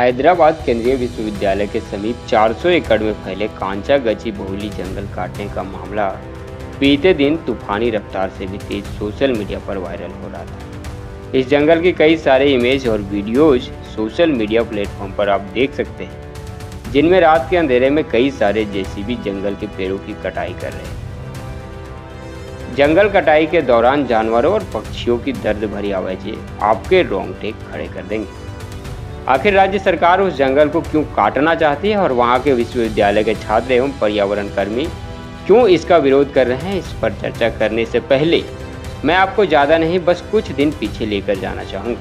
हैदराबाद केंद्रीय विश्वविद्यालय के समीप 400 एकड़ में फैले कांचा गची-बोहली जंगल काटने का मामला बीते दिन तूफानी रफ्तार से भी तेज सोशल मीडिया पर वायरल हो रहा था। इस जंगल के कई सारे इमेज और वीडियोज सोशल मीडिया प्लेटफॉर्म पर आप देख सकते हैं, जिनमें रात के अंधेरे में कई सारे जेसीबी जंगल के पेड़ों की कटाई कर रहे हैं। जंगल कटाई के दौरान जानवरों और पक्षियों की दर्द भरी आवाजें आपके रोंगटे खड़े कर देंगे। आखिर राज्य सरकार उस जंगल को क्यों काटना चाहती है और वहां के विश्वविद्यालय के छात्र एवं पर्यावरण कर्मी क्यों इसका विरोध कर रहे हैं, इस पर चर्चा करने से पहले मैं आपको ज़्यादा नहीं बस कुछ दिन पीछे लेकर जाना चाहूँगा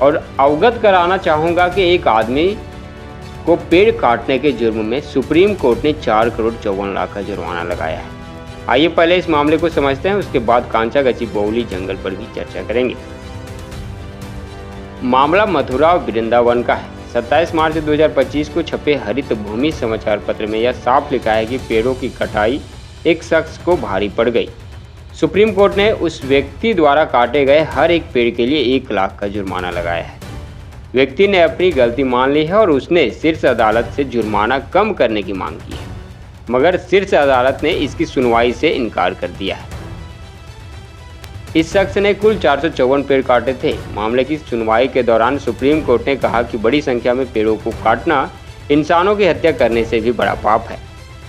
और अवगत कराना चाहूँगा कि एक आदमी को पेड़ काटने के जुर्म में सुप्रीम कोर्ट ने 4 करोड़ 54 लाख का जुर्माना लगाया है। आइए पहले इस मामले को समझते हैं, उसके बाद कांचा गची-बोहली जंगल पर भी चर्चा करेंगे। मामला मथुरा वृंदावन का है। 27 मार्च 2025 को छपे हरित भूमि समाचार पत्र में यह साफ लिखा है कि पेड़ों की कटाई एक शख्स को भारी पड़ गई। सुप्रीम कोर्ट ने उस व्यक्ति द्वारा काटे गए हर एक पेड़ के लिए 1 लाख का जुर्माना लगाया है। व्यक्ति ने अपनी गलती मान ली है और उसने शीर्ष अदालत से जुर्माना कम करने की मांग की है, मगर शीर्ष अदालत ने इसकी सुनवाई से इनकार कर दिया है। इस शख्स ने कुल 454 पेड़ काटे थे। मामले की सुनवाई के दौरान सुप्रीम कोर्ट ने कहा कि बड़ी संख्या में पेड़ों को काटना इंसानों की हत्या करने से भी बड़ा पाप है।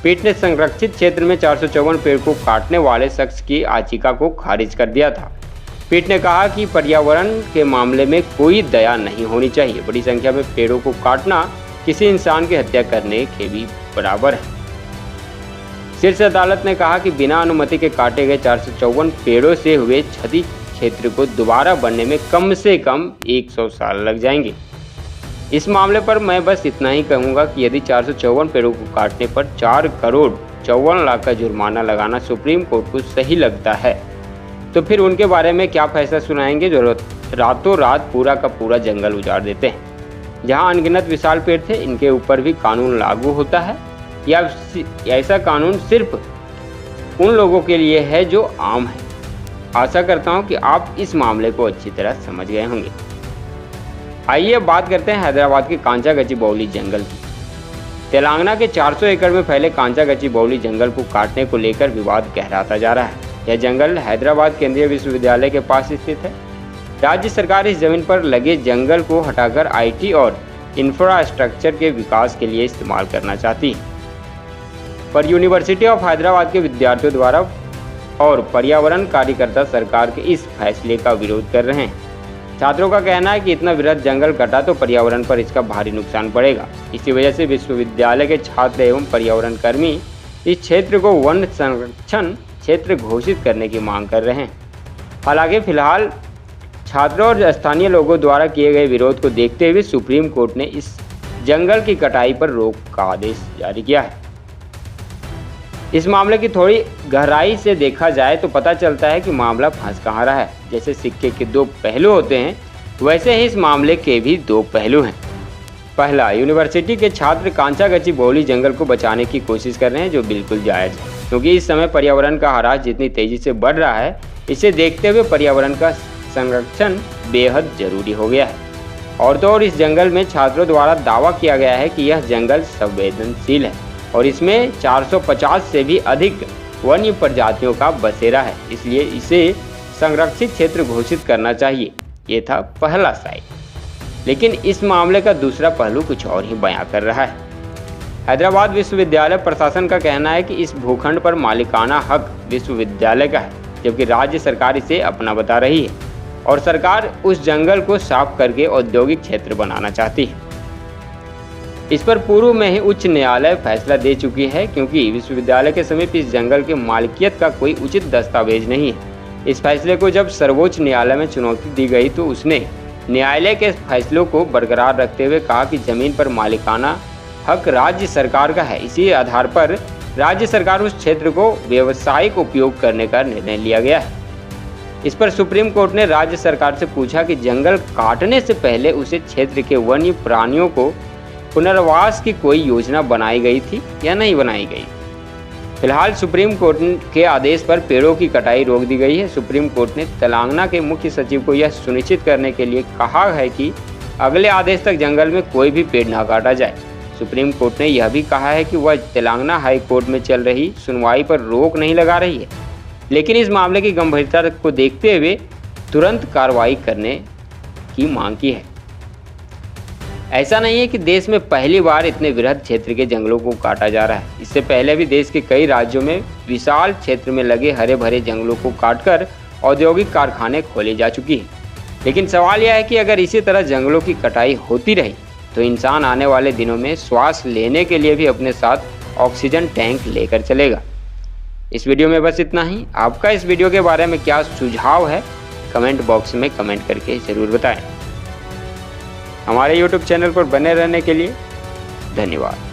पीठ ने संरक्षित क्षेत्र में 454 पेड़ को काटने वाले शख्स की याचिका को खारिज कर दिया था। पीठ ने कहा कि पर्यावरण के मामले में कोई दया नहीं होनी चाहिए। बड़ी संख्या में पेड़ों को काटना किसी इंसान की हत्या करने के भी बराबर है। शीर्ष अदालत ने कहा कि बिना अनुमति के काटे गए 454 पेड़ों से हुए क्षति क्षेत्र को दोबारा बनने में कम से कम 100 साल लग जाएंगे। इस मामले पर मैं बस इतना ही कहूँगा कि यदि 454 पेड़ों को काटने पर 4 करोड़ 54 लाख का जुर्माना लगाना सुप्रीम कोर्ट को सही लगता है, तो फिर उनके बारे में क्या फैसला सुनाएंगे जो रातों रात पूरा का पूरा जंगल उजाड़ देते हैं। जहाँ अनगिनत विशाल पेड़ थे, इनके ऊपर भी कानून लागू होता है या ऐसा कानून सिर्फ उन लोगों के लिए है जो आम है। आशा करता हूं कि आप इस मामले को अच्छी तरह समझ गए होंगे। आइए बात करते हैं हैदराबाद के कांचा गची-बोहली जंगल की। तेलंगाना के 400 एकड़ में फैले कांचा गची-बोहली जंगल को काटने को लेकर विवाद गहराता जा रहा है। यह जंगल हैदराबाद केंद्रीय विश्वविद्यालय के पास स्थित है। राज्य सरकार इस जमीन पर लगे जंगल को हटाकर IT और इंफ्रास्ट्रक्चर के विकास के लिए इस्तेमाल करना चाहती है, पर यूनिवर्सिटी ऑफ हैदराबाद के विद्यार्थियों द्वारा और पर्यावरण कार्यकर्ता सरकार के इस फैसले का विरोध कर रहे हैं। छात्रों का कहना है कि इतना वृहद जंगल कटा तो पर्यावरण पर इसका भारी नुकसान पड़ेगा। इसी वजह से विश्वविद्यालय के छात्र एवं पर्यावरण कर्मी इस क्षेत्र को वन संरक्षण क्षेत्र घोषित करने की मांग कर रहे हैं। हालांकि फिलहाल छात्रों और स्थानीय लोगों द्वारा किए गए विरोध को देखते हुए सुप्रीम कोर्ट ने इस जंगल की कटाई पर रोक का आदेश जारी किया है। इस मामले की थोड़ी गहराई से देखा जाए तो पता चलता है कि मामला फंस कहाँ रहा है। जैसे सिक्के के 2 पहलू होते हैं, वैसे ही इस मामले के भी 2 पहलू हैं। पहला, यूनिवर्सिटी के छात्र कांचा गची-बोहली जंगल को बचाने की कोशिश कर रहे हैं, जो बिल्कुल जायज़ है, क्योंकि इस समय पर्यावरण का ह्रास जितनी तेज़ी से बढ़ रहा है, इसे देखते हुए पर्यावरण का संरक्षण बेहद जरूरी हो गया है। और तो और इस जंगल में छात्रों द्वारा दावा किया गया है कि यह जंगल संवेदनशील है और इसमें 450 से भी अधिक वन्य प्रजातियों का बसेरा है, इसलिए इसे संरक्षित क्षेत्र घोषित करना चाहिए। ये था पहला साइड। लेकिन इस मामले का दूसरा पहलू कुछ और ही बयां कर रहा है। हैदराबाद विश्वविद्यालय प्रशासन का कहना है कि इस भूखंड पर मालिकाना हक विश्वविद्यालय का है, जबकि राज्य सरकार इसे अपना बता रही है और सरकार उस जंगल को साफ करके औद्योगिक क्षेत्र बनाना चाहती है। इस पर पूर्व में ही उच्च न्यायालय फैसला दे चुकी है, क्योंकि विश्वविद्यालय के समीप इस जंगल के मालिकियत का कोई उचित दस्तावेज नहीं है। इस फैसले को जब सर्वोच्च न्यायालय में चुनौती दी गई तो उसने न्यायालय के फैसलों को बरकरार रखते हुए कहा कि जमीन पर मालिकाना हक राज्य सरकार का है। इसी आधार पर राज्य सरकार उस क्षेत्र को व्यावसायिक उपयोग करने का निर्णय लिया गया है। इस पर सुप्रीम कोर्ट ने राज्य सरकार से पूछा कि जंगल काटने से पहले उसे क्षेत्र के वन्य प्राणियों को पुनर्वास की कोई योजना बनाई गई थी या नहीं बनाई गई। फिलहाल सुप्रीम कोर्ट के आदेश पर पेड़ों की कटाई रोक दी गई है। सुप्रीम कोर्ट ने तेलंगाना के मुख्य सचिव को यह सुनिश्चित करने के लिए कहा है कि अगले आदेश तक जंगल में कोई भी पेड़ ना काटा जाए। सुप्रीम कोर्ट ने यह भी कहा है कि वह तेलंगाना हाई कोर्ट में चल रही सुनवाई पर रोक नहीं लगा रही है, लेकिन इस मामले की गंभीरता को देखते हुए तुरंत कार्रवाई करने की मांग की है। ऐसा नहीं है कि देश में पहली बार इतने वृहद क्षेत्र के जंगलों को काटा जा रहा है। इससे पहले भी देश के कई राज्यों में विशाल क्षेत्र में लगे हरे भरे जंगलों को काटकर औद्योगिक कारखाने खोले जा चुकी है। लेकिन सवाल यह है कि अगर इसी तरह जंगलों की कटाई होती रही तो इंसान आने वाले दिनों में श्वास लेने के लिए भी अपने साथ ऑक्सीजन टैंक लेकर चलेगा। इस वीडियो में बस इतना ही। आपका इस वीडियो के बारे में क्या सुझाव है, कमेंट बॉक्स में कमेंट करके ज़रूर बताएं। हमारे YouTube चैनल पर बने रहने के लिए धन्यवाद।